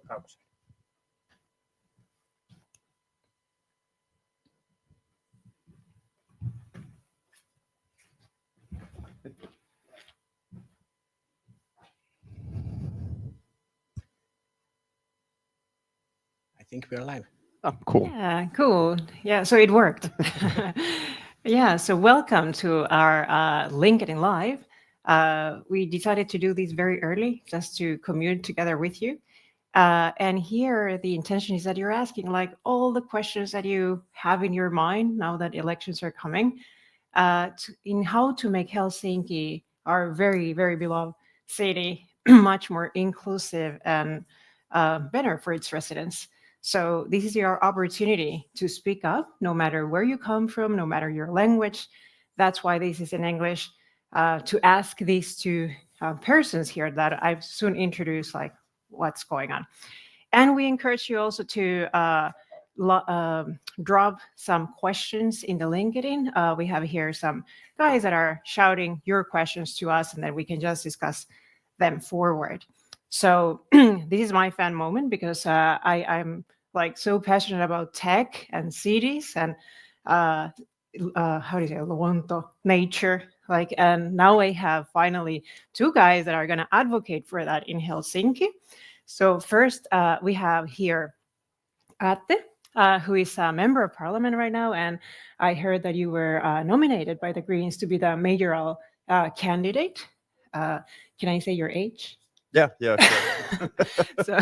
I think we're live. Oh, cool. Yeah, cool. Yeah, so it worked. Yeah, so welcome to our LinkedIn Live. We decided to do this very early just to commute together with you. And here the intention is that you're asking like all the questions that you have in your mind now that elections are coming in how to make Helsinki, our very, very beloved city, much more inclusive and better for its residents. So this is your opportunity to speak up, no matter where you come from, no matter your language. That's why this is in English. To ask these two persons here that I've soon introduced, like what's going on. And we encourage you also to drop some questions in the LinkedIn. We have here some guys that are shouting your questions to us, and then we can just discuss them forward. So this is my fan moment because I'm like so passionate about tech and cities and how do you say luonto, nature. Like, and now I have finally two guys that are going to advocate for that in Helsinki. So first we have here Atte, who is a member of parliament right now, and I heard that you were nominated by the Greens to be the mayoral candidate. Can I say your age? Yeah, sure. So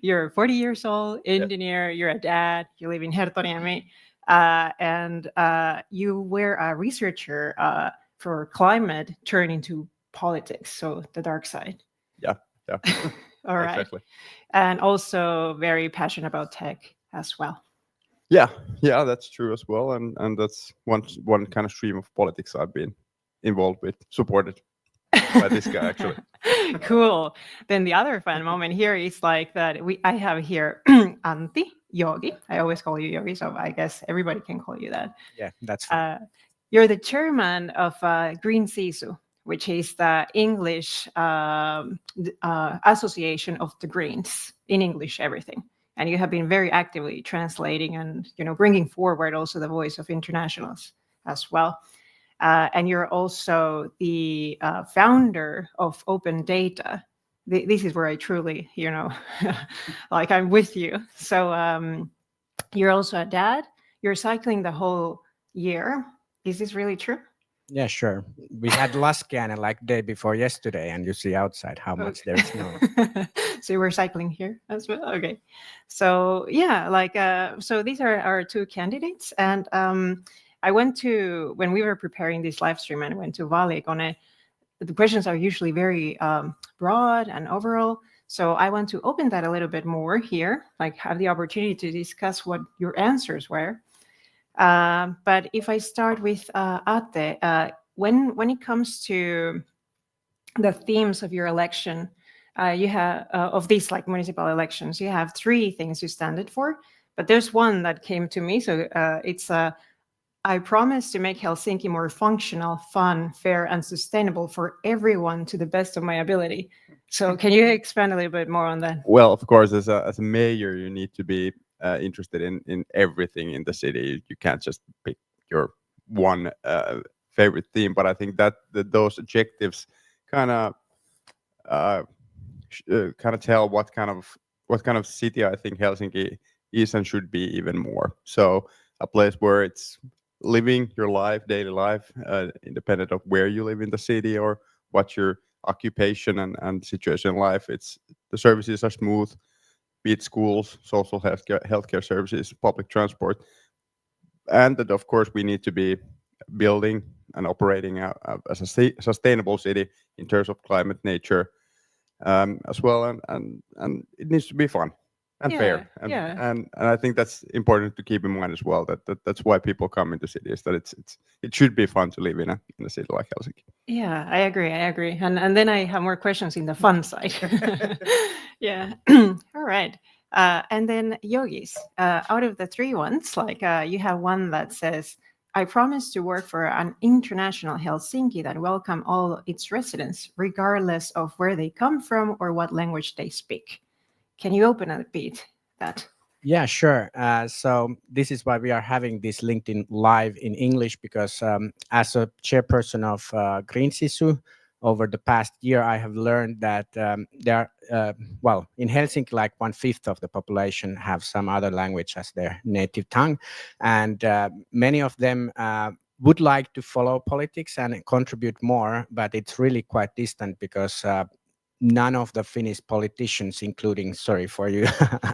you're 40 years old, engineer, you're a dad, you live in Herttoniemi, and you were a researcher for climate turned into politics, so the dark side. Yeah. All right. Exactly. And also very passionate about tech as well. Yeah, that's true as well, and that's one kind of stream of politics I've been involved with, supported by this guy actually. Cool. Then the other fun moment here is like that I have here Antti, Jogi. I always call you Jogi, so I guess everybody can call you that. Yeah, that's fine. You're the chairman of Green Sisu, which is the English association of the Greens, in English everything. And you have been very actively translating and bringing forward also the voice of internationals as well. And you're also the founder of MyData. This is where I truly, like I'm with you. So you're also a dad. You're cycling the whole year. Is this really true? Yeah, sure. We had Laskiainen like day before yesterday, and you see outside how much there's snow. So you were cycling here as well? Okay. So yeah, like, so these are our two candidates. And I went to, when we were preparing this live stream, and I went to Vaaliikone. The questions are usually very broad and overall. So I want to open that a little bit more here, like have the opportunity to discuss what your answers were. But if I start with Atte, when it comes to the themes of your election, you have of these like municipal elections, you have three things you stand for. But there's one that came to me, so it's I promise to make Helsinki more functional, fun, fair, and sustainable for everyone to the best of my ability. So can you expand a little bit more on that? Well, of course, as a mayor, you need to be interested in everything in the city. You can't just pick your one favorite theme. But I think that those objectives kind of tell what kind of city I think Helsinki is and should be even more. So a place where it's living your life, daily life, independent of where you live in the city or what your occupation and situation in life. It's the services are smooth, be it schools, social healthcare services, public transport, and that of course we need to be building and operating as a sustainable city in terms of climate, nature, as well, and it needs to be fun and fair, and I think that's important to keep in mind as well. That's why people come into cities. That it should be fun to live in a city like Helsinki. Yeah, I agree, and then I have more questions in the fun side. Yeah, all right. And then Yogis, out of the three ones, like you have one that says, I promise to work for an international Helsinki that welcome all its residents, regardless of where they come from or what language they speak. Can you open a bit that? Yeah, sure. So this is why we are having this LinkedIn Live in English, because as a chairperson of Green Sisu, over the past year, I have learned that there are, well, in Helsinki, like 1/5 of the population have some other language as their native tongue. And many of them would like to follow politics and contribute more, but it's really quite distant because none of the Finnish politicians, including, sorry for you,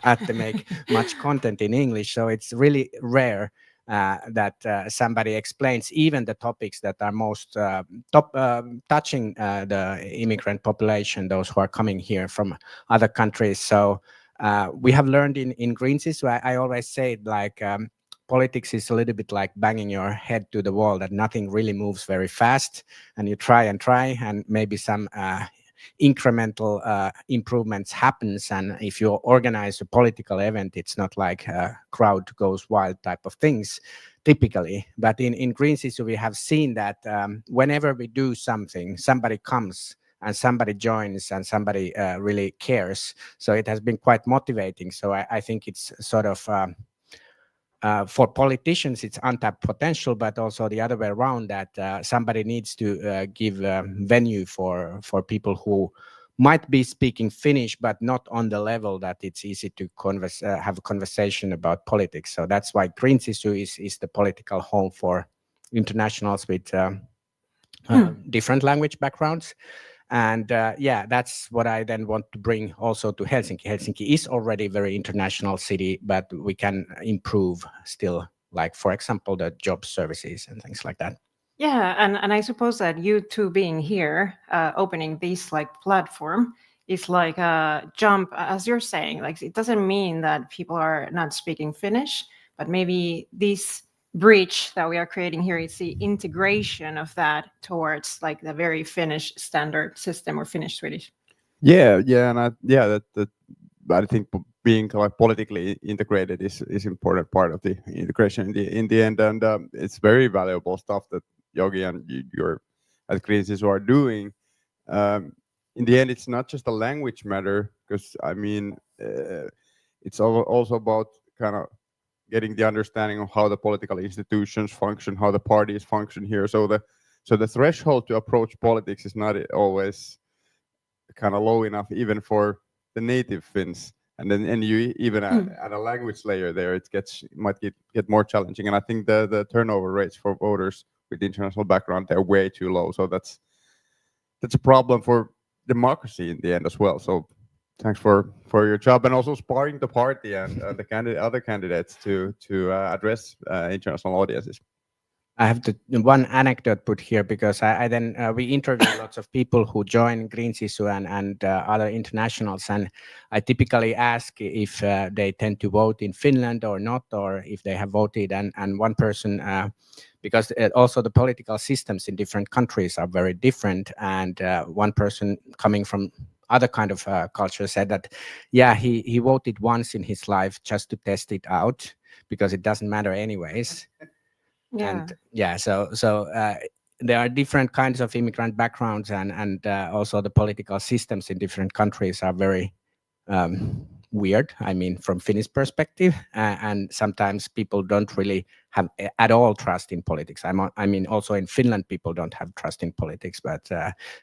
Atte, make much content in English. So it's really rare that somebody explains even the topics that are most touching the immigrant population, those who are coming here from other countries. So we have learned in Green Sisu, I always say it like, politics is a little bit like banging your head to the wall, that nothing really moves very fast, and you try and maybe some incremental improvements happens. And if you organize a political event, it's not like a crowd goes wild type of things typically. But in Green Sisu, we have seen that whenever we do something, somebody comes and somebody joins and somebody really cares. So it has been quite motivating. So I think it's sort of for politicians, it's untapped potential, but also the other way around, that somebody needs to give venue for people who might be speaking Finnish, but not on the level that it's easy to have a conversation about politics. So that's why Green Sisu is the political home for internationals with different language backgrounds. And yeah, that's what I then want to bring also to Helsinki. Helsinki is already a very international city, but we can improve still, like, for example, the job services and things like that. Yeah, and I suppose that you two being here, opening this like platform is like a jump, as you're saying. Like, it doesn't mean that people are not speaking Finnish, but maybe this bridge that we are creating here is the integration of that towards like the very Finnish standard system, or Finnish Swedish. Yeah, and I think being like politically integrated is important part of the integration in the end, and it's very valuable stuff that Jogi and you're at Green Sisu are doing. In the end, it's not just a language matter, because I mean, it's also about kind of getting the understanding of how the political institutions function, how the parties function here. So the threshold to approach politics is not always kind of low enough, even for the native Finns. And you even at a language layer there, it might get more challenging. And I think the turnover rates for voters with international background, they're way too low. So that's a problem for democracy in the end as well. So thanks for your job, and also sparring the party and the other candidates to address international audiences. I have one anecdote put here, because I then we interview lots of people who join Green Sisu and other internationals, and I typically ask if they tend to vote in Finland or not, or if they have voted. And one person, because also the political systems in different countries are very different, and one person coming from other kind of culture said that, yeah, he voted once in his life just to test it out, because it doesn't matter anyways. Yeah. And yeah, so there are different kinds of immigrant backgrounds, and also the political systems in different countries are very weird. I mean, from Finnish perspective, and sometimes people don't really have at all trust in politics. I mean, also in Finland, people don't have trust in politics, but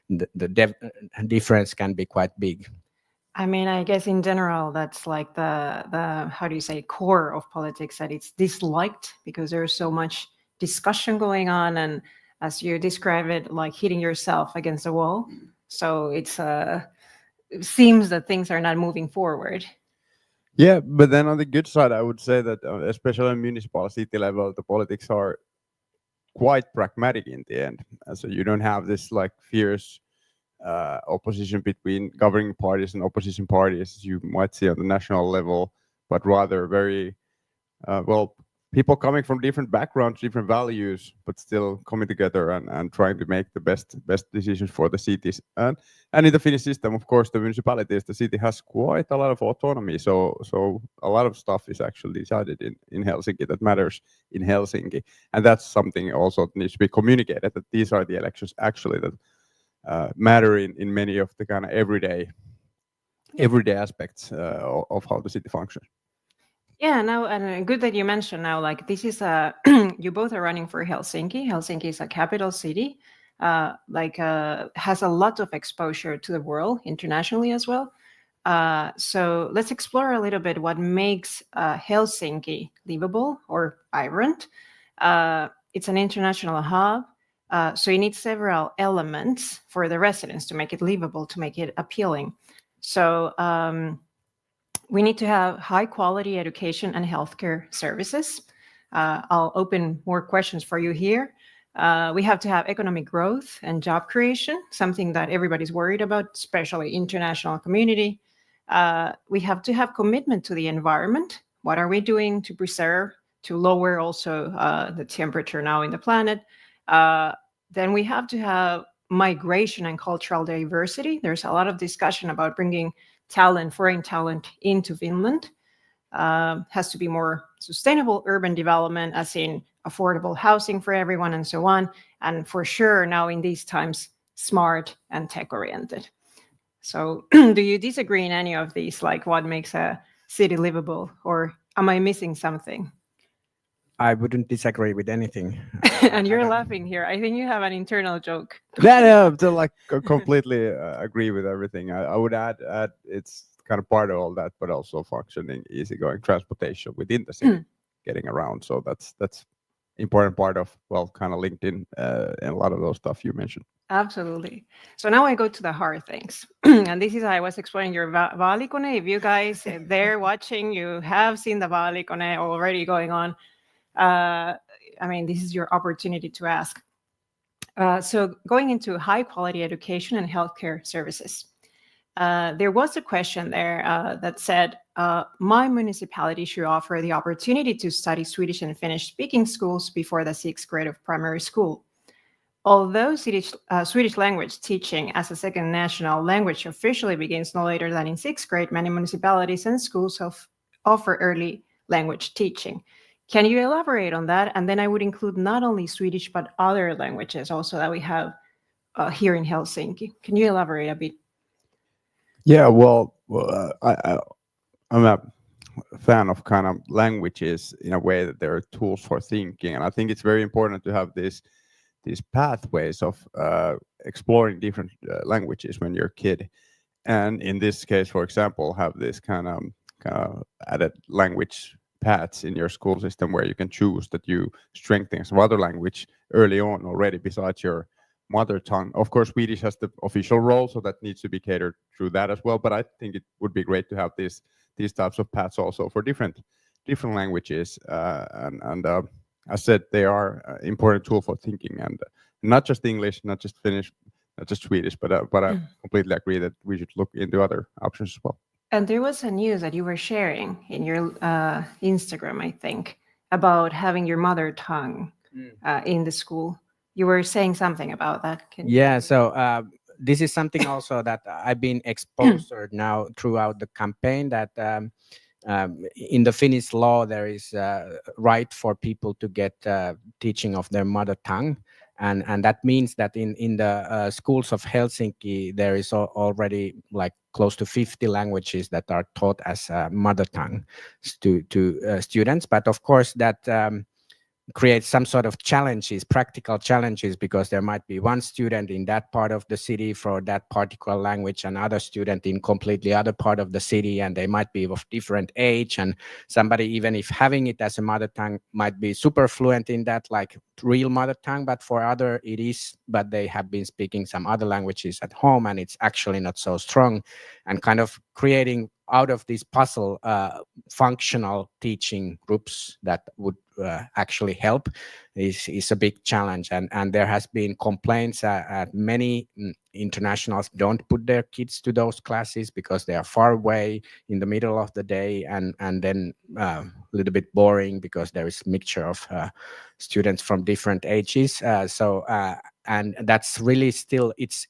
the difference can be quite big. I mean, I guess in general, that's like the how do you say, core of politics, that it's disliked because there's so much discussion going on, and as you describe it, like hitting yourself against the wall. So it seems that things are not moving forward. Yeah, but then on the good side, I would say that especially on municipal city level, the politics are quite pragmatic in the end. So you don't have this like fierce opposition between governing parties and opposition parties, as you might see on the national level, but rather very people coming from different backgrounds, different values, but still coming together and trying to make the best decisions for the cities. And in the Finnish system, of course, the municipalities, the city has quite a lot of autonomy. So a lot of stuff is actually decided in Helsinki that matters in Helsinki. And that's something also that needs to be communicated, that these are the elections actually that matter in many of the kind of everyday everyday aspects of how the city functions. Yeah, now and good that you mentioned now. Like this is a you both are running for Helsinki. Helsinki is a capital city, has a lot of exposure to the world internationally as well. So let's explore a little bit what makes Helsinki livable or vibrant. It's an international hub, so you need several elements for the residents to make it livable, to make it appealing. So we need to have high quality education and healthcare services. I'll open more questions for you here. We have to have economic growth and job creation, something that everybody's worried about, especially international community. We have to have commitment to the environment. What are we doing to preserve, to lower also the temperature now in the planet? Then we have to have migration and cultural diversity. There's a lot of discussion about bringing talent, foreign talent into Finland. Has to be more sustainable urban development, as in affordable housing for everyone and so on. And for sure, now in these times, smart and tech-oriented. So do you disagree in any of these, like what makes a city livable, or am I missing something? I wouldn't disagree with anything. And you're laughing here. I think you have an internal joke. Yeah, to like completely agree with everything. I would add it's kind of part of all that, but also functioning, easygoing transportation within the city, getting around. So that's important part of, well, kind of linked in and a lot of those stuff you mentioned. Absolutely. So now I go to the hard things. And this is how I was exploring your vaalikone. If you guys there watching, you have seen the vaalikone already going on. I mean, this is your opportunity to ask. So going into high quality education and healthcare services. There was a question there that said, my municipality should offer the opportunity to study Swedish and Finnish speaking schools before the 6th grade of primary school. Although Swedish language teaching as a second national language officially begins no later than in 6th grade, many municipalities and schools offer early language teaching. Can you elaborate on that? And then I would include not only Swedish, but other languages also that we have here in Helsinki. Can you elaborate a bit? Yeah, well, I'm a fan of kind of languages in a way that they're tools for thinking, and I think it's very important to have these pathways of exploring different languages when you're a kid. And in this case, for example, have this kind of added language paths in your school system where you can choose that you strengthen some other language early on already besides your mother tongue. Of course, Swedish has the official role, so that needs to be catered through that as well. But I think it would be great to have these types of paths also for different languages. And I said they are an important tool for thinking, and not just English, not just Finnish, not just Swedish, but I completely agree that we should look into other options as well. And there was a news that you were sharing in your Instagram, I think, about having your mother tongue in the school. You were saying something about that. So this is something also that I've been exposed now throughout the campaign, that in the Finnish law there is a right for people to get teaching of their mother tongue, and that means that in the schools of Helsinki there is already like close to 50 languages that are taught as mother tongue to students. But of course that creates some sort of challenges, practical challenges, because there might be one student in that part of the city for that particular language, another student in completely other part of the city, and they might be of different age, and somebody, even if having it as a mother tongue, might be super fluent in that, like real mother tongue, but for other it is, but they have been speaking some other languages at home and it's actually not so strong, and kind of creating out of this puzzle functional teaching groups that would actually help is a big challenge. And there has been complaints at many internationals don't put their kids to those classes because they are far away in the middle of the day, and then a little bit boring because there is a mixture of students from different ages. And that's really still, it's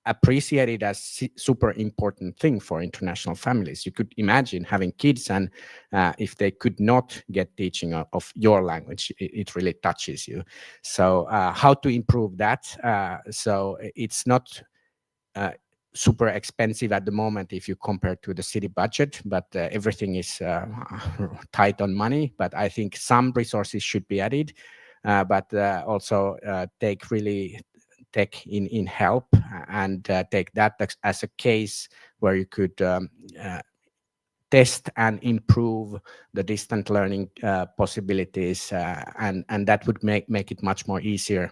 appreciated as super important thing for international families. You could imagine having kids, and if they could not get teaching of your language, it really touches you. So how to improve that? So it's not super expensive at the moment if you compare to the city budget, but everything is tight on money. But I think some resources should be added, but also take in help and take that as a case where you could test and improve the distant learning possibilities, and that would make it much more easier.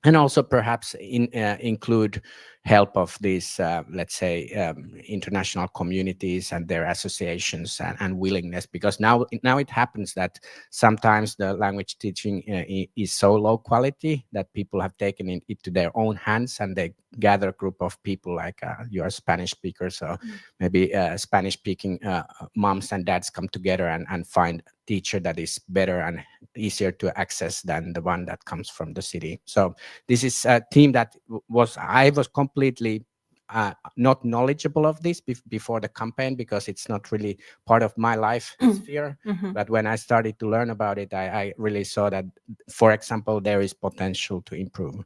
And also perhaps include help of these, let's say, international communities and their associations and willingness, because now it happens that sometimes the language teaching is so low quality that people have taken it into their own hands, and they gather a group of people like you're a Spanish speaker, so maybe Spanish speaking moms and dads come together and find a teacher that is better and easier to access than the one that comes from the city. So this is a team that I was completely not knowledgeable of this before the campaign, because it's not really part of my life sphere. But when I started to learn about it, I really saw that, for example, there is potential to improve.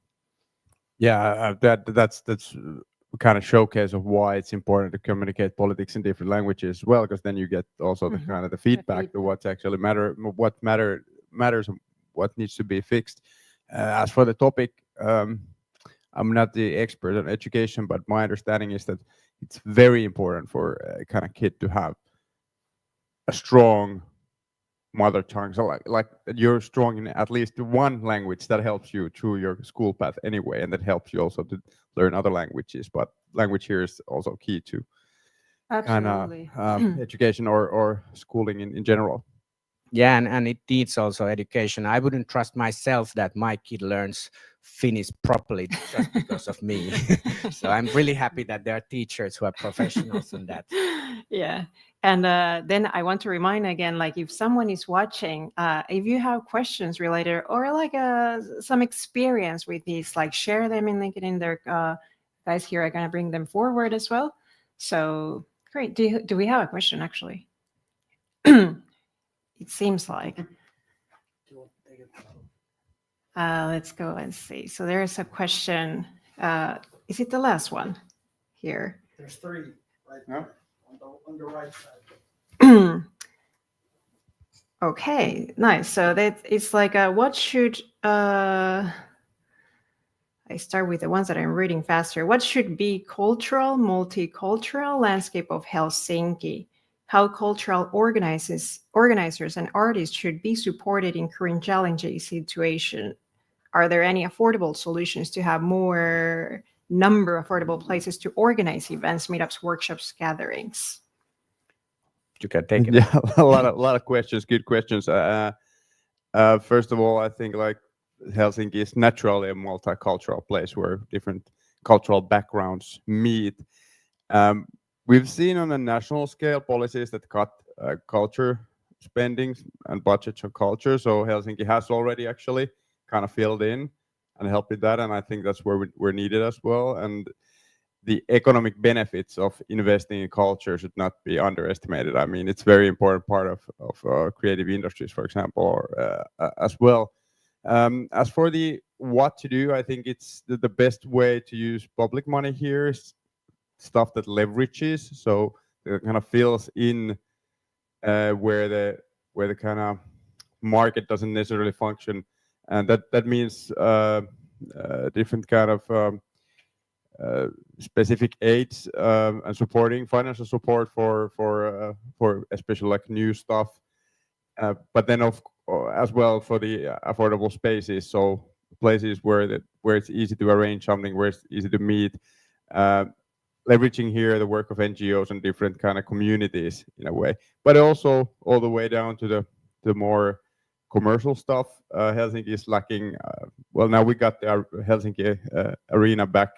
Yeah, that's kind of showcase of why it's important to communicate politics in different languages as well, because then you get also the kind of the feedback to what's actually matters and what needs to be fixed. As for the topic, I'm not the expert on education, but my understanding is that it's very important for a kind of kid to have a strong mother tongue. So like you're strong in at least one language that helps you through your school path anyway, and that helps you also to learn other languages. But language here is also key to kind of education or schooling in general. Yeah, and it needs also education. I wouldn't trust myself that my kid learns Finnish properly just because of me. So I'm really happy that there are teachers who are professionals in that. Yeah. And then I want to remind again, like if someone is watching, if you have questions related or like some experience with these, like share them in LinkedIn. Their guys here are going to bring them forward as well. So great. Do we have a question actually? It seems like. Let's go and see. So there is a question. Is it the last one here? There's three right now on the right side. Okay, nice. So that it's like what should I start with the ones that I'm reading faster. What should be cultural, multicultural landscape of Helsinki? How cultural organizers and artists should be supported in current challenging situation? Are there any affordable solutions to have more affordable places to organize events, meetups, workshops, gatherings? You can take it. Yeah, a lot of questions, good questions. First of all, I think like Helsinki is naturally a multicultural place where different cultural backgrounds meet. We've seen on a national scale policies that cut culture spending and budgets on culture. So Helsinki has already actually kind of filled in and helped with that. And I think that's where we're needed as well. And the economic benefits of investing in culture should not be underestimated. I mean, it's a very important part of creative industries, for example, or, as well. As for the what to do, I think it's the best way to use public money here is stuff that leverages, so it kind of fills in where the kind of market doesn't necessarily function, and that means different kind of specific aids and supporting financial support for especially like new stuff, but then as well for the affordable spaces, so places where it's easy to arrange something, where it's easy to meet. Leveraging here the work of NGOs and different kind of communities in a way, but also all the way down to the more commercial stuff. Helsinki is lacking. Well, now we got the Helsinki arena back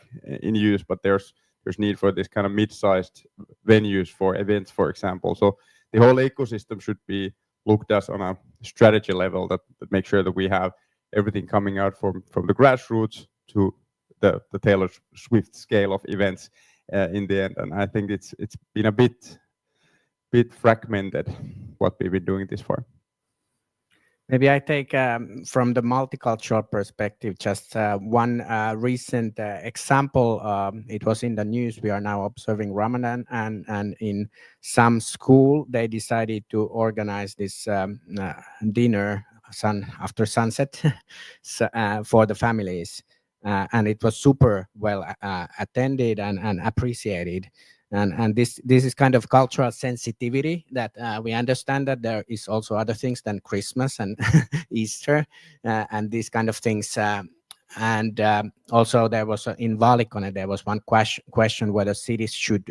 in use, but there's need for this kind of mid-sized venues for events, for example. So the whole ecosystem should be looked at on a strategy level that make sure that we have everything coming out from the grassroots to the Taylor Swift scale of events in the end. And I think it's been a bit fragmented what we've been doing this for. Maybe I take from the multicultural perspective just one recent example. It was in the news. We are now observing Ramadan, and in some school they decided to organize this dinner after sunset for the families, and it was super well attended and appreciated. And this is kind of cultural sensitivity that we understand that there is also other things than Christmas and Easter and these kind of things. And also there was in Valikone, there was one question whether cities should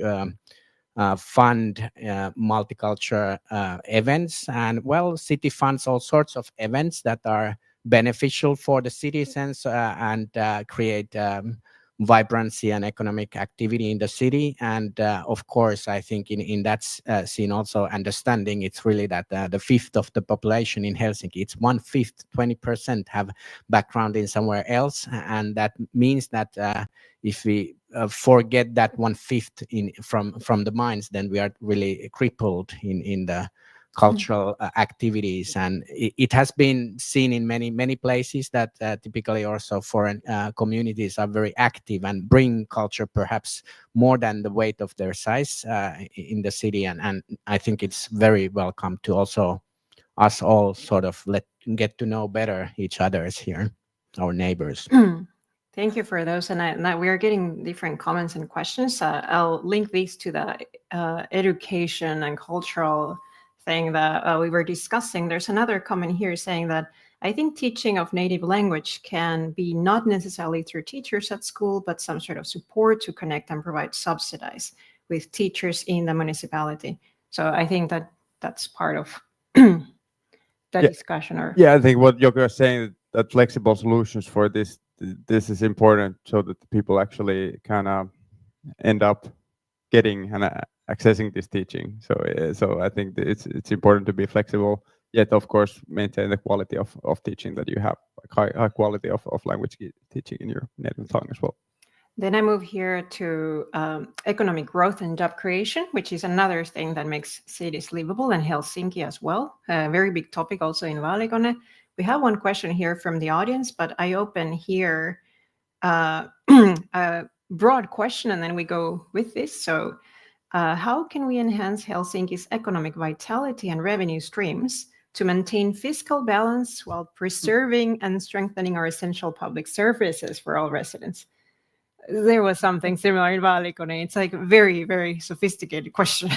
fund multicultural events. And well, city funds all sorts of events that are beneficial for the citizens and create vibrancy and economic activity in the city. And of course, I think in that scene also understanding it's really that the fifth of the population in Helsinki, it's 1/5, 20% have background in somewhere else. And that means that if we forget that 1/5 from the minds, then we are really crippled in the cultural activities. And it has been seen in many places that typically also foreign communities are very active and bring culture perhaps more than the weight of their size in the city. And I think it's very welcome to also us all sort of get to know better each others here, our neighbors. Thank you for those. And we are getting different comments and questions. I'll link these to the education and cultural thing that we were discussing. There's another comment here saying that I think teaching of native language can be not necessarily through teachers at school, but some sort of support to connect and provide subsidize with teachers in the municipality. So I think that that's part of the discussion. Or I think what Jogi was saying, that flexible solutions for this is important so that the people actually kind of end up getting and accessing this teaching. So I think that it's important to be flexible, yet of course maintain the quality of teaching that you have, like high quality of language teaching in your native tongue as well. Then I move here to economic growth and job creation, which is another thing that makes cities livable, and Helsinki as well. A very big topic also in Valikone. We have one question here from the audience, but I open here a broad question and then we go with this. So how can we enhance Helsinki's economic vitality and revenue streams to maintain fiscal balance while preserving and strengthening our essential public services for all residents? There was something similar in Valikone. It's like a very, very sophisticated question.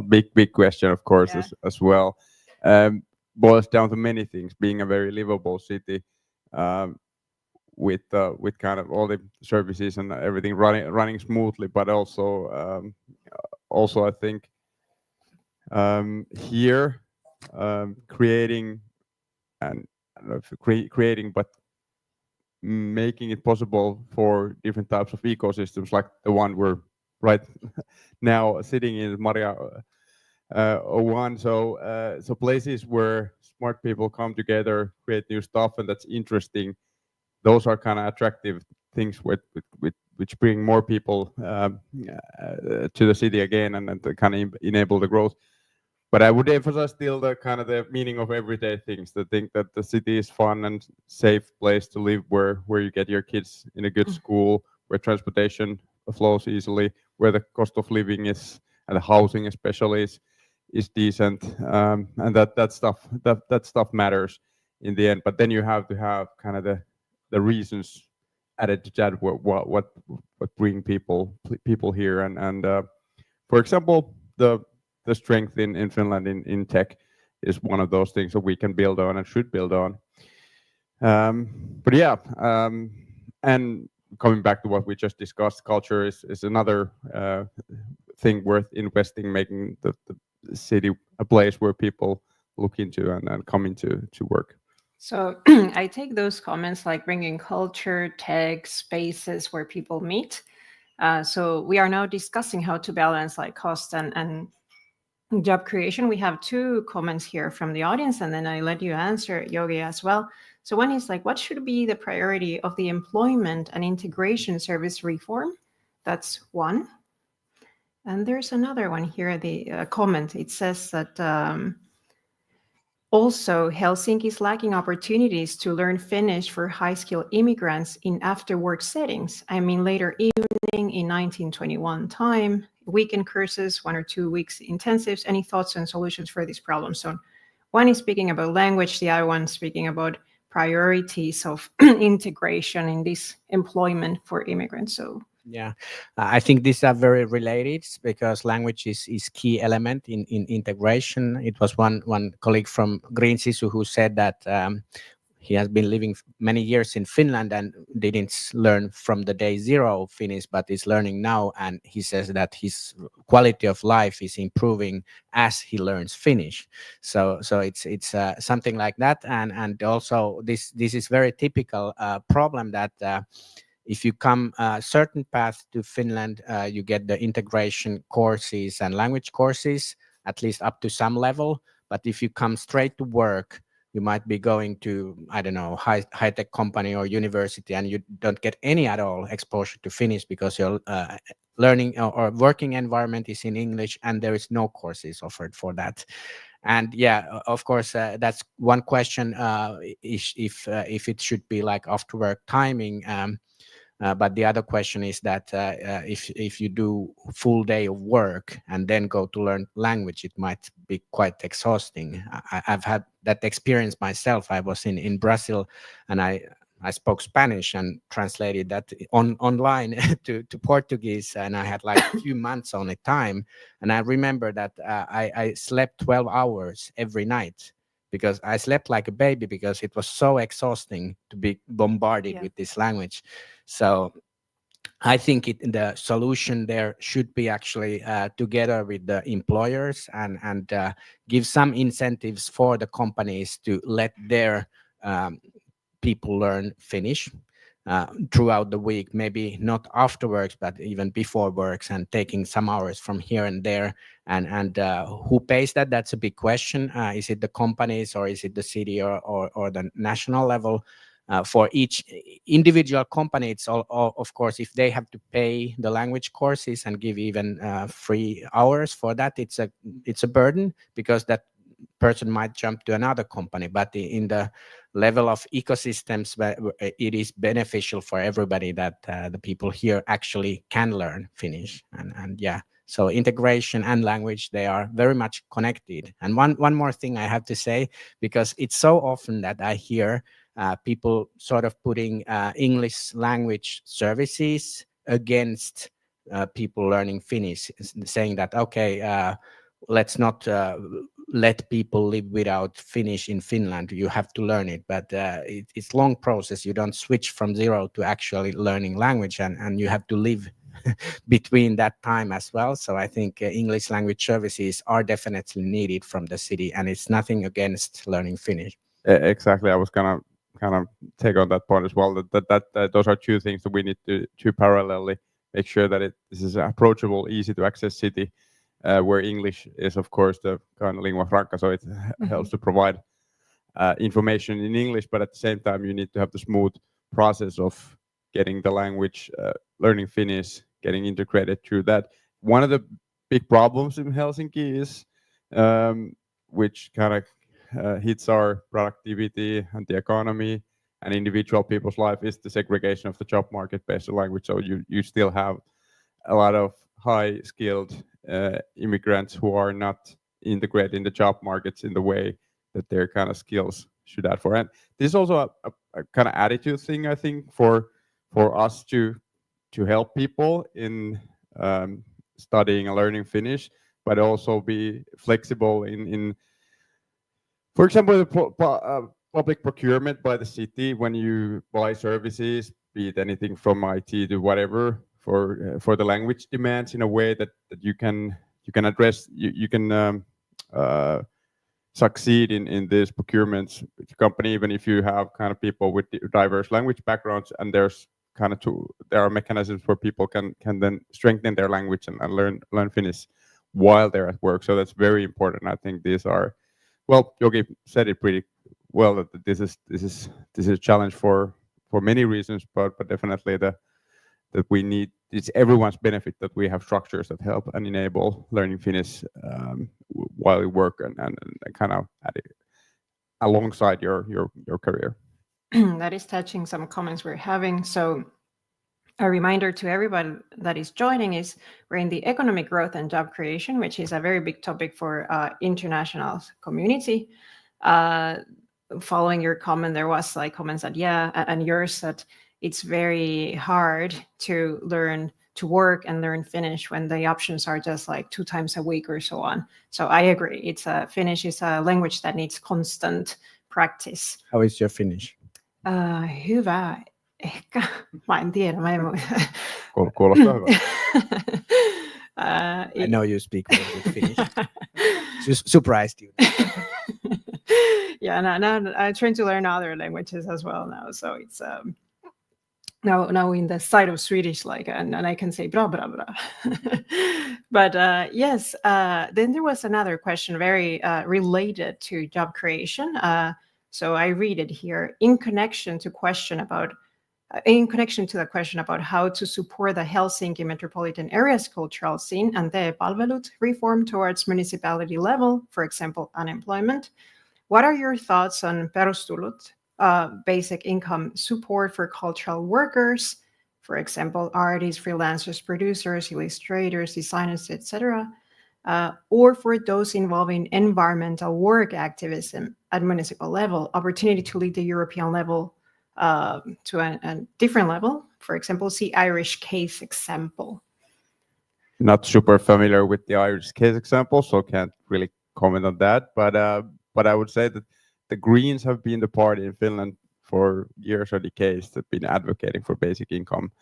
Big question, of course, as well. Boils down to many things. Being a very livable city, with kind of all the services and everything running smoothly, but also I think here creating, and I don't know if creating, but making it possible for different types of ecosystems, like the one we're right now sitting in, Maria 01. So places where smart people come together, create new stuff, and that's interesting. Those are kind of attractive things which bring more people to the city again, and to kind of enable the growth. But I would emphasize still the kind of the meaning of everyday things. To think that the city is fun and safe place to live, where you get your kids in a good school, where transportation flows easily, where the cost of living is, and the housing especially is decent, and that stuff matters in the end. But then you have to have kind of the reasons added to that, what bring people here, and for example, the strength in Finland in tech is one of those things that we can build on and should build on. But yeah, and coming back to what we just discussed, culture is another thing worth investing, making the city a place where people look into and come into to work. So I take those comments like bringing culture, tech, spaces where people meet. So we are now discussing how to balance like cost and job creation. We have two comments here from the audience, and then I let you answer, Jogi, as well. So one is like, what should be the priority of the employment and integration service reform? That's one. And there's another one here, the comment. It says that Also, Helsinki is lacking opportunities to learn Finnish for high-skilled immigrants in after-work settings. I mean, later evening in 1921 time, weekend courses, 1 or 2 weeks intensives. Any thoughts and solutions for this problem? So one is speaking about language, the other one speaking about priorities of integration in this employment for immigrants. So Yeah, I think these are very related because language is key element in integration. It was one colleague from Green Sisu who said that he has been living many years in Finland and didn't learn from the day zero Finnish, but is learning now. And he says that his quality of life is improving as he learns Finnish. So it's something like that. And also this is very typical problem that. If you come a certain path to Finland, you get the integration courses and language courses, at least up to some level. But if you come straight to work, you might be going to, I don't know, high-tech company or university, and you don't get any at all exposure to Finnish because your learning or working environment is in English, and there is no courses offered for that. And yeah, of course, that's one question, if it should be like after work timing. But the other question is that if you do full day of work and then go to learn language, it might be quite exhausting. I've had that experience myself. I was in Brazil, and I spoke Spanish and translated that online to Portuguese, and I had like a few months only time. And I remember that I slept 12 hours every night because I slept like a baby because it was so exhausting to be bombarded with this language. So I think the solution there should be actually together with the employers and give some incentives for the companies to let their people learn Finnish throughout the week, maybe not after works, but even before works, and taking some hours from here and there. And who pays that? That's a big question. Is it the companies or is it the city or the national level? For each individual company, it's all, of course, if they have to pay the language courses and give even free hours for that, it's a burden because that person might jump to another company. But in the level of ecosystems, it is beneficial for everybody that the people here actually can learn Finnish. And yeah, so integration and language, they are very much connected. And one more thing I have to say, because it's so often that I hear people sort of putting English language services against people learning Finnish, saying that, okay, let's not let people live without Finnish in Finland. You have to learn it, but it's long process. You don't switch from zero to actually learning language, and you have to live between that time as well. So I think English language services are definitely needed from the city, and it's nothing against learning Finnish. Exactly. I was gonna kind of take on that point as well. That those are two things that we need to parallelly make sure that this is approachable, easy to access city, where English is, of course, the kind of lingua franca, so it helps to provide information in English, but at the same time, you need to have the smooth process of getting the language, learning Finnish, getting integrated through that. One of the big problems in Helsinki is, which kind of hits our productivity and the economy and individual people's life, is the segregation of the job market based on language. So you still have a lot of high skilled immigrants who are not integrated in the job markets in the way that their kind of skills should add for. And this is also a kind of attitude thing, I think, for us to help people in studying and learning Finnish, but also be flexible in for example, the public procurement by the city. When you buy services, be it anything from IT to whatever, for the language demands, in a way that you can address, you can succeed in these procurements with the company, even if you have kind of people with diverse language backgrounds, and there are mechanisms where people can then strengthen their language and learn Finnish while they're at work. So that's very important. I think these are, well, Jogi said it pretty well, that this is a challenge for many reasons, but definitely that we need, it's everyone's benefit that we have structures that help and enable learning Finnish while we work and kind of alongside your career. That is touching some comments we're having. So a reminder to everybody that is joining is we're in the economic growth and job creation, which is a very big topic for international community. Following your comment, there was like comments that, yeah, and yours, that it's very hard to learn to work and learn Finnish when the options are just like 2 times a week or so on. So I agree. Finnish is a language that needs constant practice. How is your Finnish? Hyvä. Ehkä. Mä en tiedä. Mä en... Kuulostaa hyvä. I know you speak very good Finnish. Surprised you. Yeah, now I'm trying to learn other languages as well now. So it's now in the side of Swedish, like, and I can say bra bra bra. But yes, then there was another question very related to job creation. So I read it here in connection to the question about how to support the Helsinki metropolitan area's cultural scene and the palvelut reform towards municipality level, for example, unemployment. What are your thoughts on perustulut, basic income support for cultural workers, for example, artists, freelancers, producers, illustrators, designers, etc., or for those involving environmental work activism at municipal level, opportunity to lead the European level to a different level, for example, see Irish case example? Not super familiar with the Irish case example, so can't really comment on that. But I would say that the Greens have been the party in Finland for years or decades that have been advocating for basic income,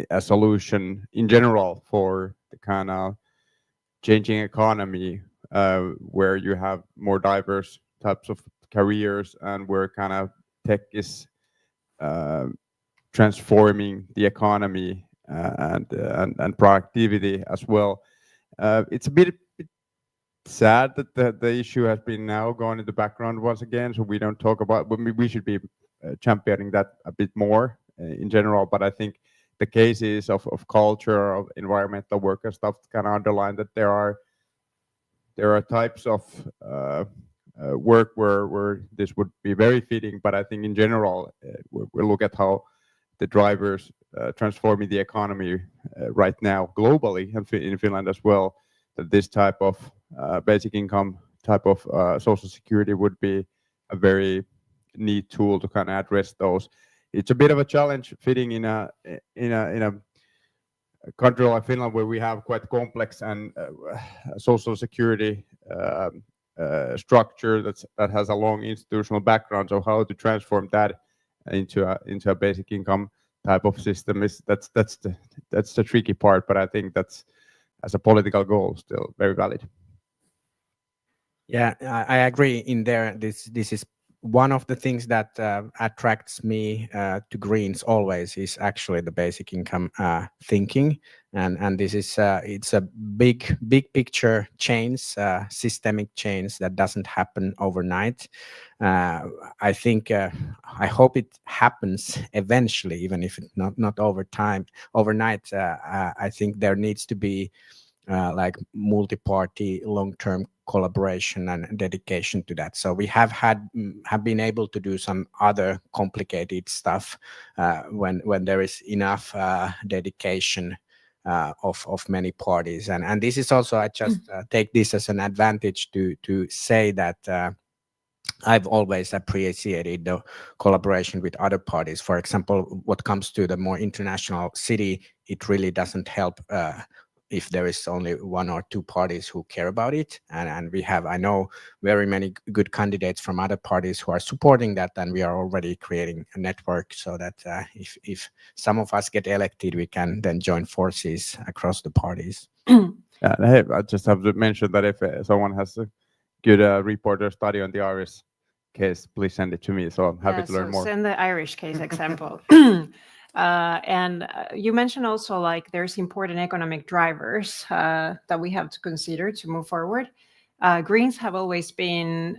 a solution in general for the kind of changing economy, where you have more diverse types of careers and where kind of tech is transforming the economy and productivity as well. It's a bit sad that the issue has been now gone in the background once again, so we don't talk about. We should be championing that a bit more in general. But I think the cases of culture, of environmental work and stuff kind of underline that there are types of work where this would be very fitting. But I think in general, we look at how the drivers transforming the economy right now globally and in Finland as well, that this type of basic income type of social security would be a very neat tool to kind of address those. It's a bit of a challenge fitting in a country like Finland, where we have quite complex and social security structure that has a long institutional background. So how to transform that into a basic income type of system that's the tricky part. But I think that's, as a political goal, still very valid. Yeah, I agree in there. This is one of the things that attracts me to Greens always, is actually the basic income thinking, and this is it's a big picture change, systemic change that doesn't happen overnight. I think I hope it happens eventually, even if it's not overnight. I think there needs to be like multi-party long-term collaboration and dedication to that. So we have been able to do some other complicated stuff when there is enough dedication of many parties, and this is also, I just take this as an advantage to say that I've always appreciated the collaboration with other parties. For example, what comes to the more international city, it really doesn't help if there is only 1 or 2 parties who care about it. And I know very many good candidates from other parties who are supporting that, and we are already creating a network so that if some of us get elected, we can then join forces across the parties. Yeah, I just have to mention that if someone has a good report or study on the Irish case, please send it to me. So I'm happy to learn more. Send the Irish case example. And you mentioned also, like, there's important economic drivers that we have to consider to move forward. Greens have always been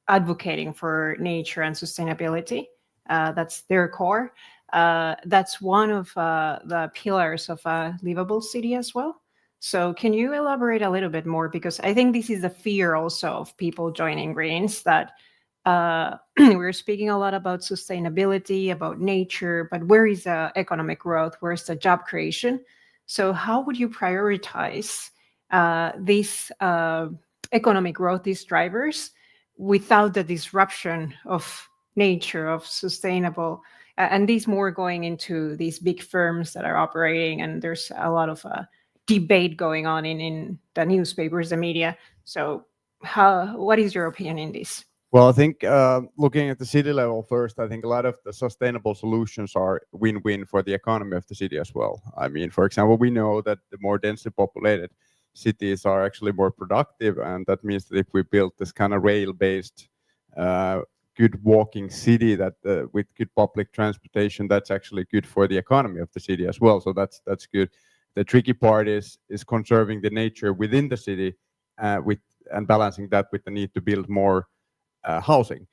advocating for nature and sustainability. That's their core. That's one of the pillars of a livable city as well. So can you elaborate a little bit more? Because I think this is a fear also of people joining Greens, that we're speaking a lot about sustainability, about nature, but where is the economic growth? Where's the job creation? So how would you prioritize this economic growth, these drivers, without the disruption of nature, of sustainable, and these more going into these big firms that are operating, and there's a lot of debate going on in the newspapers, the media. So what is your opinion in this? Well, I think looking at the city level first, I think a lot of the sustainable solutions are win-win for the economy of the city as well. I mean, for example, we know that the more densely populated cities are actually more productive, and that means that if we build this kind of rail-based, good walking city that with good public transportation, that's actually good for the economy of the city as well. So that's good. The tricky part is conserving the nature within the city, and balancing that with the need to build more housing,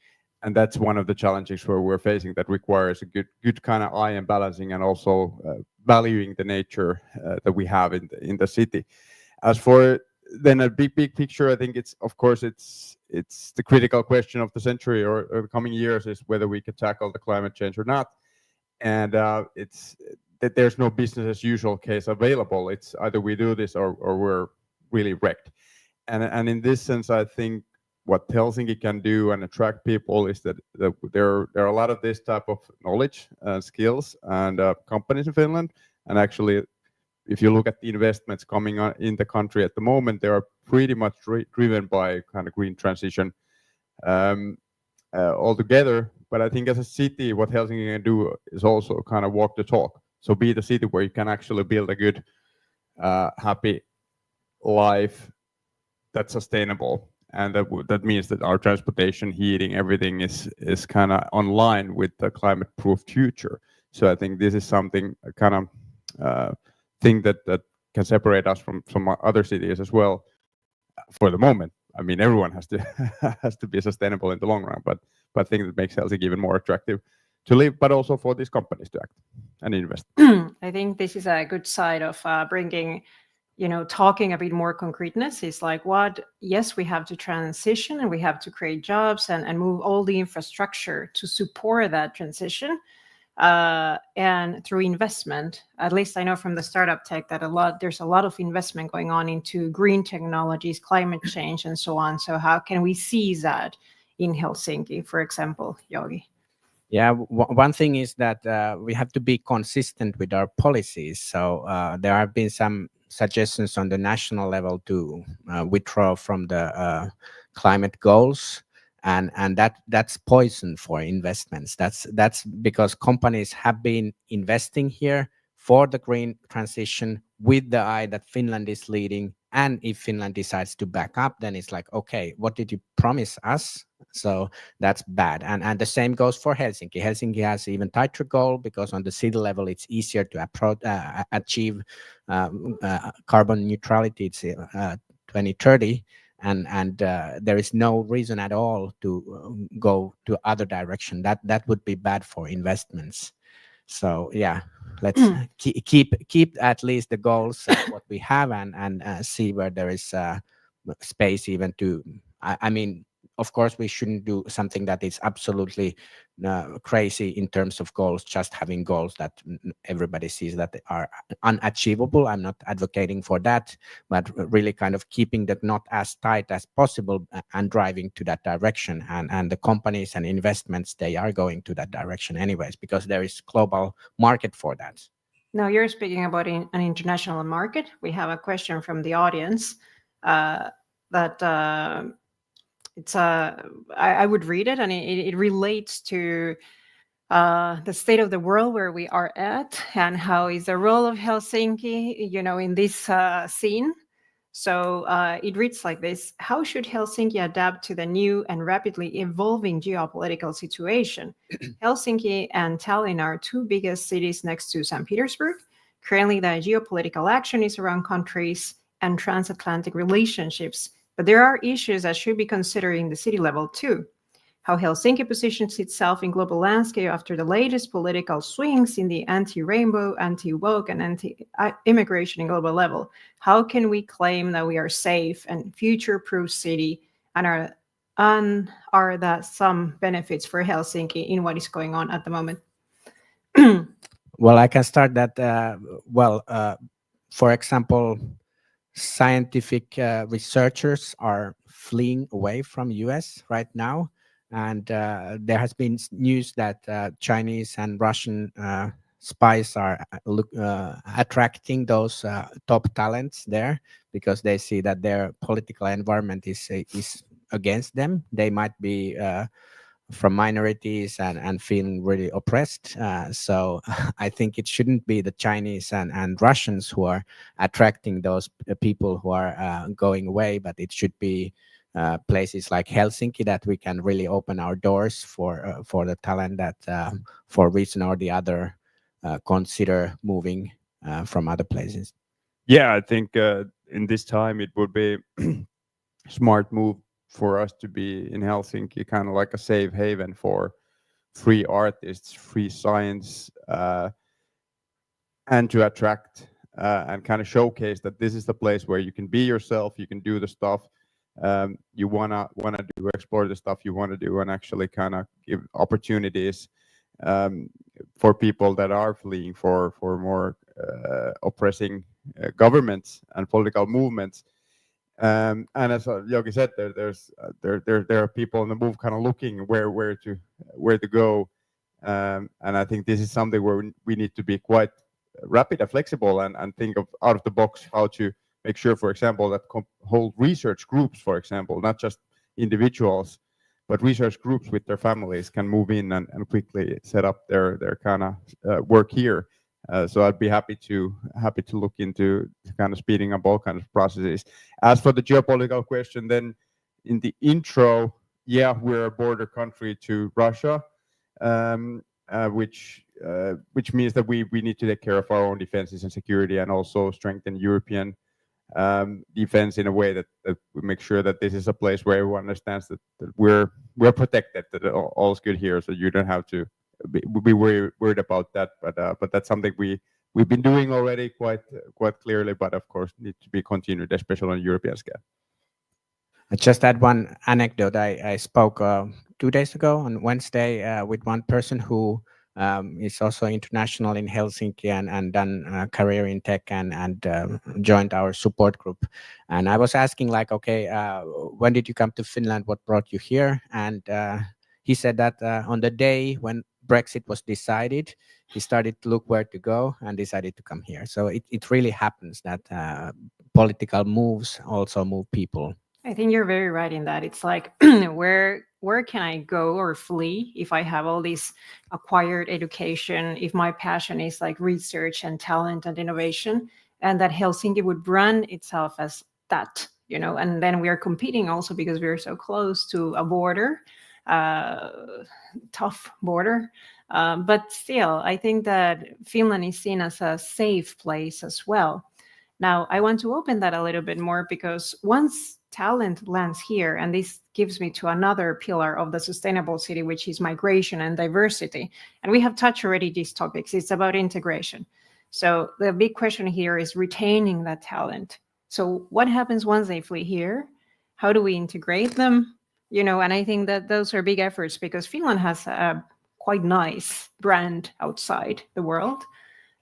and that's one of the challenges where we're facing, that requires a good kind of eye and balancing, and also valuing the nature that we have in the city. As for then a big picture, I think it's the critical question of the century or the coming years, is whether we can tackle the climate change or not, and it's that there's no business as usual case available. It's either we do this or we're really wrecked, and in this sense, I think what Helsinki can do and attract people is that there are a lot of this type of knowledge and skills and companies in Finland. And actually, if you look at the investments coming on in the country at the moment, they are pretty much driven by kind of green transition altogether. But I think as a city, what Helsinki can do is also kind of walk the talk. So be the city where you can actually build a good, happy life that's sustainable. And that means that our transportation, heating, everything is kind of online with the climate-proof future. So I think this is something kind of thing that can separate us from other cities as well. For the moment, I mean, everyone has to has to be sustainable in the long run, but I think it makes Helsinki even more attractive to live, but also for these companies to act and invest. I think this is a good side of bringing, talking a bit more concreteness. Is like, yes, we have to transition and we have to create jobs and move all the infrastructure to support that transition. And through investment, at least I know from the startup tech that there's a lot of investment going on into green technologies, climate change, and so on. So how can we see that in Helsinki, for example, Jogi? Yeah, one thing is that we have to be consistent with our policies. So there have been some suggestions on the national level to withdraw from the climate goals, and that's poison for investments. That's because companies have been investing here for the green transition with the eye that Finland is leading. And if Finland decides to back up, then it's like, okay, what did you promise us? So that's bad. And the same goes for Helsinki. Helsinki has even tighter goal because on the city level, it's easier to achieve carbon neutrality. It's 2030. And there is no reason at all to go to other direction. That would be bad for investments. So yeah, let's keep at least the goals what we have and see where there is space even to. I mean, of course, we shouldn't do something that is absolutely crazy in terms of goals, just having goals that everybody sees that are unachievable. I'm not advocating for that, but really kind of keeping that not as tight as possible and driving to that direction. And the companies and investments, they are going to that direction anyways, because there is global market for that. Now you're speaking about an international market. We have a question from the audience that it's I would read it, and it relates to the state of the world where we are at, and how is the role of Helsinki, in this scene. So it reads like this: how should Helsinki adapt to the new and rapidly evolving geopolitical situation? Helsinki and Tallinn are two biggest cities next to St. Petersburg. Currently, the geopolitical action is around countries and transatlantic relationships, but there are issues that should be considered in the city level too. how Helsinki positions itself in global landscape after the latest political swings in the anti-rainbow, anti-woke, and anti-immigration in global level. How can we claim that we are safe and future-proof city, and are there some benefits for Helsinki in what is going on at the moment? Well, I can start that. For example, scientific researchers are fleeing away from US right now, and there has been news that Chinese and Russian spies are attracting those top talents there because they see that their political environment is against them. They might be from minorities and feeling really oppressed. So I think it shouldn't be the Chinese and Russians who are attracting those people who are going away, but it should be places like Helsinki that we can really open our doors for the talent that for reason or the other consider moving from other places. Yeah, I think in this time it would be smart move for us to be in Helsinki, kind of like a safe haven for free artists, free science, and to attract and kind of showcase that this is the place where you can be yourself, you can do the stuff you wanna do, explore the stuff you want to do, and actually kind of give opportunities for people that are fleeing for more oppressing governments and political movements. And as Jogi said, there are people on the move, kind of looking where to go. And I think this is something where we need to be quite rapid and flexible and think of out of the box how to make sure, for example, that whole research groups, for example, not just individuals, but research groups with their families can move in and quickly set up their kind of work here. So I'd be happy to look into kind of speeding up all kinds of processes. As for the geopolitical question, then in the intro, yeah, we're a border country to Russia, which means that we need to take care of our own defenses and security, and also strengthen European defense in a way that we make sure that this is a place where everyone understands that we're protected, that all's good here, so you don't have to be worried about that. But that's something we've been doing already quite clearly, but of course need to be continued, especially on European scale. I just add one anecdote. I spoke 2 days ago on Wednesday with one person who is also international in Helsinki and done a career in tech and joined our support group. And I was asking like, okay, when did you come to Finland? What brought you here? And he said that on the day when Brexit was decided, he started to look where to go and decided to come here. So it really happens that political moves also move people. I think you're very right in that. It's like where can I go or flee if I have all this acquired education, if my passion is like research and talent and innovation, and that Helsinki would brand itself as that, and then we are competing also because we are so close to a border, tough border. But still, I think that Finland is seen as a safe place as well. Now, I want to open that a little bit more because once talent lands here, and this gives me to another pillar of the sustainable city, which is migration and diversity. And we have touched already these topics. It's about integration. So the big question here is retaining that talent. So what happens once they flee here? How do we integrate them? And I think that those are big efforts because Finland has a quite nice brand outside the world.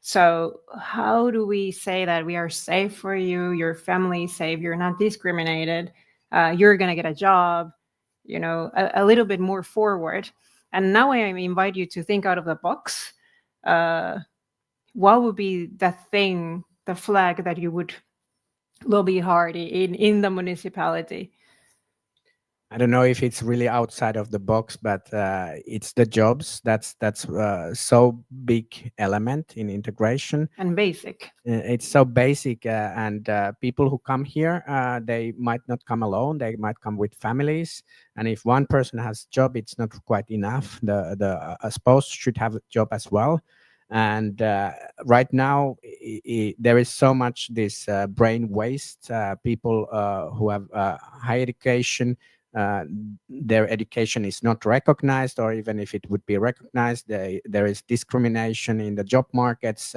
So how do we say that we are safe for you, your family is safe, you're not discriminated, you're going to get a job, a little bit more forward. And now I invite you to think out of the box. What would be the flag that you would lobby hard in the municipality? I don't know if it's really outside of the box, but it's the jobs. That's so big element in integration and basic. It's so basic, and people who come here, they might not come alone. They might come with families, and if one person has a job, it's not quite enough. The spouse should have a job as well. And right now, there is so much this brain waste. People who have high education uh, their education is not recognized, or even if it would be recognized, there is discrimination in the job markets.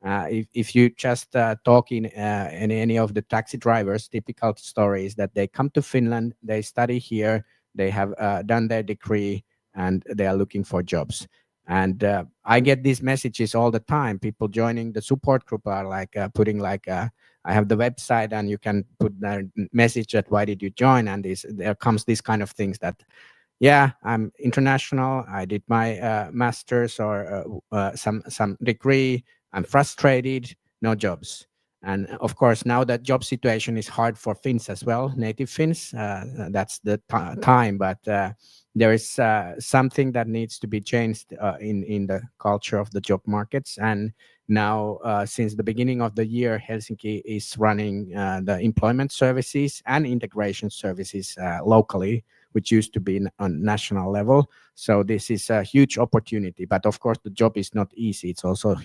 If you just talk in any of the taxi drivers, typical story is that they come to Finland, they study here, they have done their degree, and they are looking for jobs. And I get these messages all the time. People joining the support group are like putting like I have the website, and you can put the message that why did you join, and there comes this kind of things that, yeah, I'm international, I did my master's or some degree, I'm frustrated, no jobs. And of course, now that job situation is hard for Finns as well, native Finns, that's the time. But there is something that needs to be changed in the culture of the job markets. And now, since the beginning of the year, Helsinki is running the employment services and integration services locally, which used to be on national level. So this is a huge opportunity. But of course, the job is not easy. It's also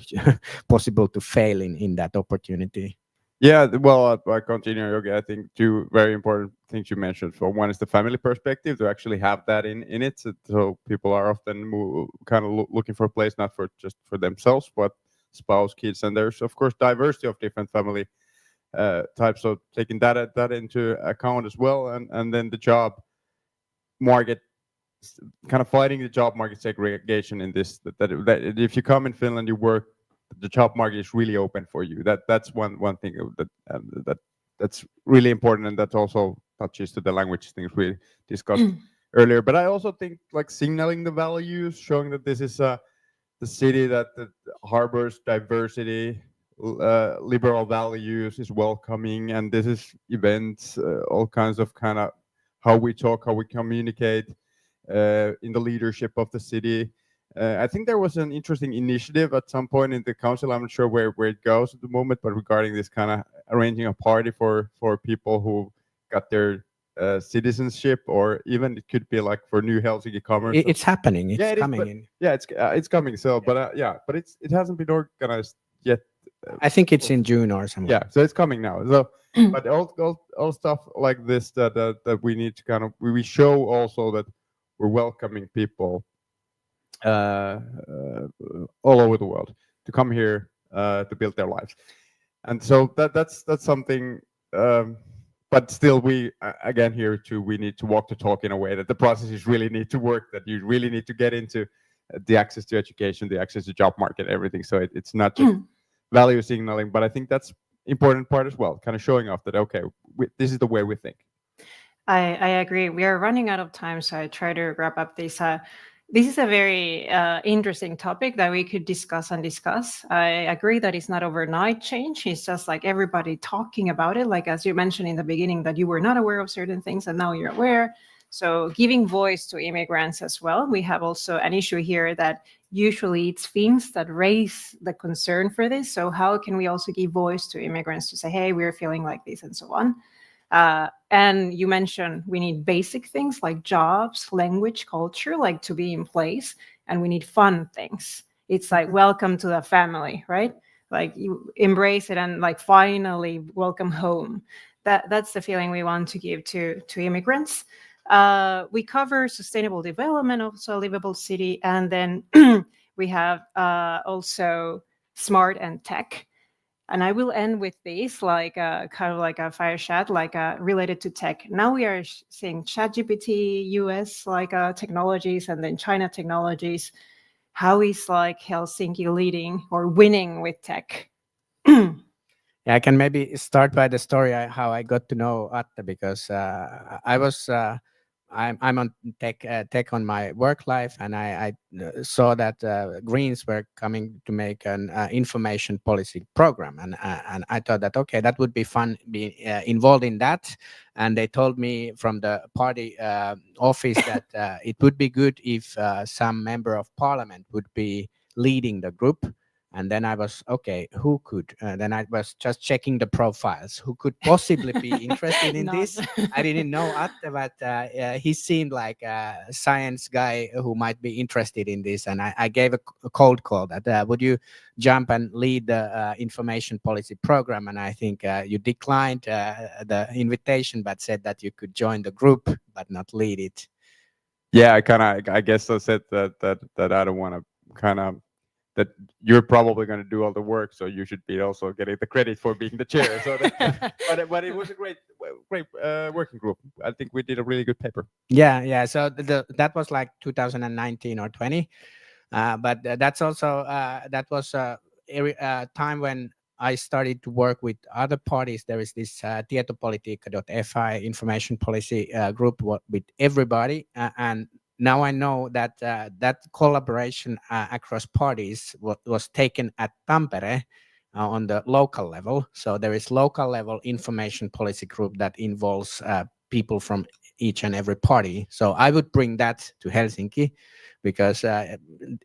possible to fail in that opportunity. Yeah, well, I continue, Yogi. I think two very important things you mentioned. So one is the family perspective, to actually have that in it. So people are often kind of looking for a place not for just for themselves, but spouse, kids, and there's of course diversity of different family types. So taking that into account as well, and then the job market, kind of fighting the job market segregation in this. That if you come in Finland, you work, the job market is really open for you. That's one thing that's really important, and that also touches to the language things we discussed earlier. But I also think like signaling the values, showing that this is the city that harbors diversity, liberal values, is welcoming, and this is events, all kinds of kind of how we talk, how we communicate in the leadership of the city. I think there was an interesting initiative at some point in the council. I'm not sure where it goes at the moment, but regarding this kind of arranging a party for people who got their citizenship, or even it could be like for new Helsinki commerce. It's happening. It's yeah, coming in. Yeah, it's coming. So, but but it hasn't been organized yet. I think it's in June or something. Yeah, so it's coming now. So, but all stuff like this that we need to kind of we show also that we're welcoming people all over the world to come here to build their lives, and so that's something. But still, we again here too, we need to walk the talk in a way that the processes really need to work. That you really need to get into the access to education, the access to job market, everything. So it's not just value signaling, but I think that's important part as well, kind of showing off that okay, this is the way we think. I agree. We are running out of time, so I try to wrap up this. This is a very interesting topic that we could discuss and discuss. I agree that it's not overnight change. It's just like everybody talking about it. Like as you mentioned in the beginning, that you were not aware of certain things and now you're aware. So giving voice to immigrants as well. We have also an issue here that usually it's Finns that raise the concern for this. So how can we also give voice to immigrants to say, hey, we're feeling like this and so on. And you mentioned we need basic things like jobs, language, culture, like to be in place. And we need fun things. It's like, welcome to the family, right? Like you embrace it and like finally welcome home. That's the feeling we want to give to immigrants. We cover sustainable development, also a livable city. And then we have also smart and tech. And I will end with this, like kind of like a fire chat, like related to tech. Now we are seeing ChatGPT, US like technologies, and then China technologies. How is like Helsinki leading or winning with tech? Yeah, I can maybe start by the story how I got to know Atte, because I was I'm on tech on my work life, and I saw that Greens were coming to make an information policy program, and I thought that okay, that would be fun being involved in that. And they told me from the party office that it would be good if some member of parliament would be leading the group. And then I was, okay, who could? Then I was just checking the profiles. Who could possibly be interested in this? I didn't know Atte, but he seemed like a science guy who might be interested in this. And I gave a cold call that, would you jump and lead the information policy program? And I think you declined the invitation, but said that you could join the group but not lead it. Yeah, I guess I said that I don't want to kind of that you're probably going to do all the work, so you should be also getting the credit for being the chair. So, but it was a great working group. I think we did a really good paper. Yeah. So that was like 2019 or 20, but that's also that was a time when I started to work with other parties. There is this tietopolitiikka.fi information policy group with everybody, and now I know that that collaboration across parties was taken at Tampere on the local level. So there is local level information policy group that involves people from each and every party. So I would bring that to Helsinki, because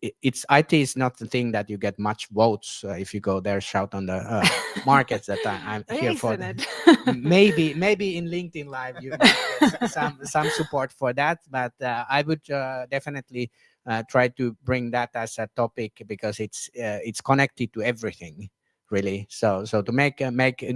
it's IT is not the thing that you get much votes if you go there, shout on the markets that I'm here for. Isn't it? Maybe in LinkedIn Live you get some support for that, but I would definitely try to bring that as a topic, because it's connected to everything, really. So to make a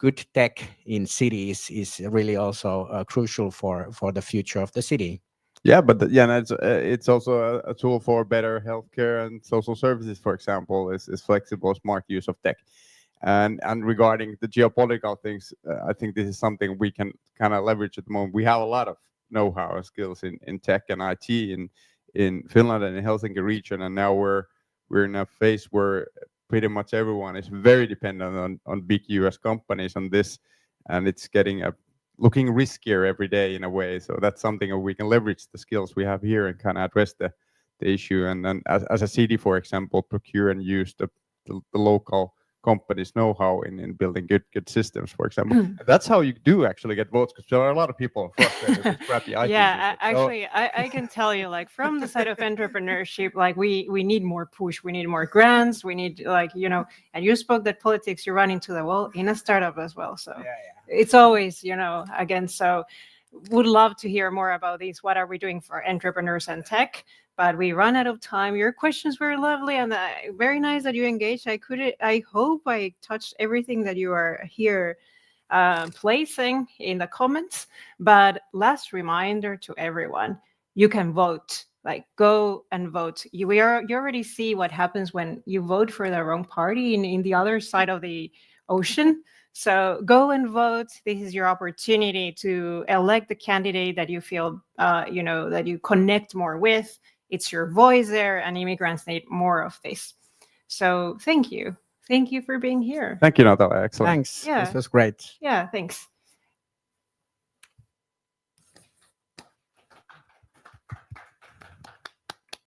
good tech in cities is really also crucial for the future of the city. Yeah, but it's also a tool for better healthcare and social services. For example, is flexible, smart use of tech. And regarding the geopolitical things, I think this is something we can kind of leverage at the moment. We have a lot of know-how and skills in tech and IT in Finland and in Helsinki region, and now we're in a phase where pretty much everyone is very dependent on big US companies on this, and it's looking riskier every day in a way. So that's something that we can leverage the skills we have here and kind of address the issue. And then as a city, for example, procure and use the local companies' know-how in building good systems, for example. That's how you do actually get votes, because there are a lot of people frustrated with crappy IT Yeah, systems. actually, I can tell you, like, from the side of entrepreneurship, like we need more push, we need more grants, we need, like, and you spoke that politics, you run into the wall in a startup as well. So it's always, again, so would love to hear more about these. What are we doing for entrepreneurs and tech? But we run out of time. Your questions were lovely and very nice that you engaged. I hope I touched everything that you are here placing in the comments. But last reminder to everyone, you can vote. Like, go and vote. You already see what happens when you vote for the wrong party in the other side of the ocean. So go and vote. This is your opportunity to elect the candidate that you feel, that you connect more with. It's your voice there, and immigrants need more of this. So thank you. Thank you for being here. Thank you, Natalia. Excellent. Thanks. Yeah. This was great. Yeah, thanks.